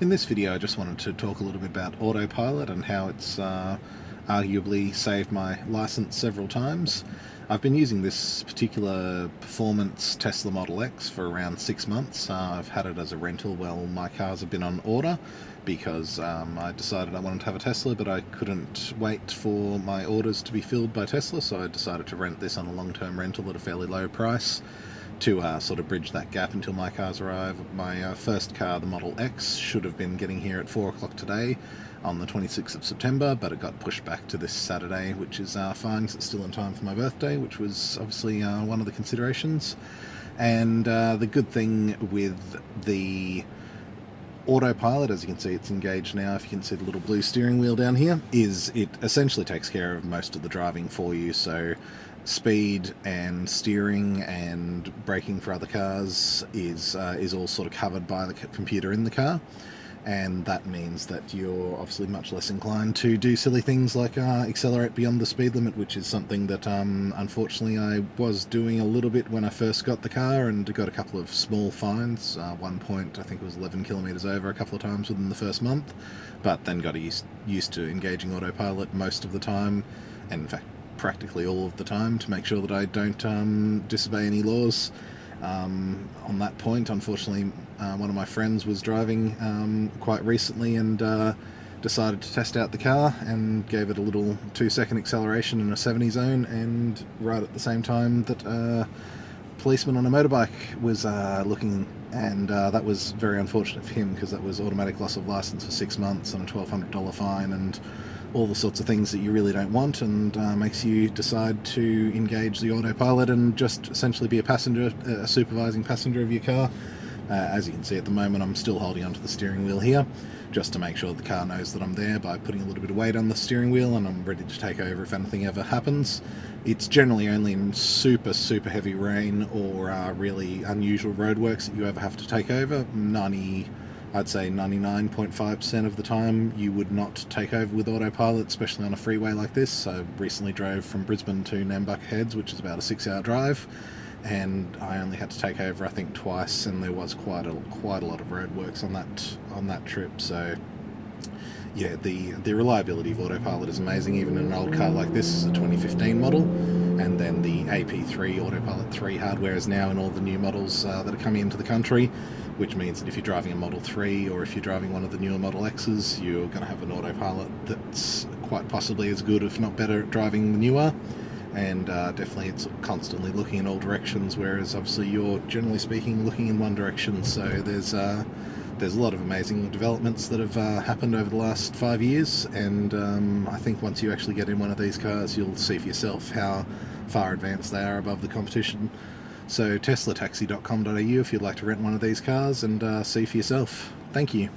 In this video I just wanted to talk a little bit about Autopilot and how it's arguably saved my license several times. I've been using this particular performance Tesla Model X for around 6 months. I've had it as a rental while my cars have been on order because I decided I wanted to have a Tesla, but I couldn't wait for my orders to be filled by Tesla, so I decided to rent this on a long-term rental at a fairly low price to sort of bridge that gap until my cars arrive. My first car, the Model X, should have been getting here at 4 o'clock today on the 26th of September, but it got pushed back to this Saturday, which is fine because it's still in time for my birthday, which was obviously one of the considerations. And the good thing with the Autopilot, as you can see it's engaged now, if you can see the little blue steering wheel down here, is it essentially takes care of most of the driving for you. So speed and steering and braking for other cars is all sort of covered by the computer in the car, and that means that you're obviously much less inclined to do silly things like accelerate beyond the speed limit, which is something that unfortunately I was doing a little bit when I first got the car and got a couple of small fines. One point I think it was 11 kilometers over a couple of times within the first month, but then got used to engaging Autopilot most of the time, and in fact practically all of the time, to make sure that I don't disobey any laws. On that point, unfortunately, one of my friends was driving quite recently and decided to test out the car and gave it a little 2-second acceleration in a 70 zone, and right at the same time that a policeman on a motorbike was looking, and that was very unfortunate for him because that was automatic loss of license for 6 months and a $1,200 fine and all the sorts of things that you really don't want, and makes you decide to engage the Autopilot and just essentially be a passenger, a supervising passenger of your car. As you can see at the moment, I'm still holding onto the steering wheel here just to make sure the car knows that I'm there by putting a little bit of weight on the steering wheel, and I'm ready to take over if anything ever happens. It's generally only in super heavy rain or really unusual roadworks that you ever have to take over. I'd say 99.5% of the time you would not take over with Autopilot, especially on a freeway like this. I recently drove from Brisbane to Nambucca Heads, which is about a 6-hour drive, and I only had to take over I think twice, and there was quite a lot of roadworks on that trip. So yeah, the reliability of Autopilot is amazing, even in an old car like this. Is a 2015 model, and then the AP3 Autopilot 3 hardware is now in all the new models that are coming into the country, which means that if you're driving a Model 3 or if you're driving one of the newer Model X's, you're going to have an Autopilot that's quite possibly as good, if not better, at driving than you are. And definitely it's constantly looking in all directions, whereas obviously you're, generally speaking, looking in one direction. So there's a lot of amazing developments that have happened over the last 5 years, and I think once you actually get in one of these cars, you'll see for yourself how far advanced they are above the competition. So teslataxi.com.au if you'd like to rent one of these cars and see for yourself. Thank you.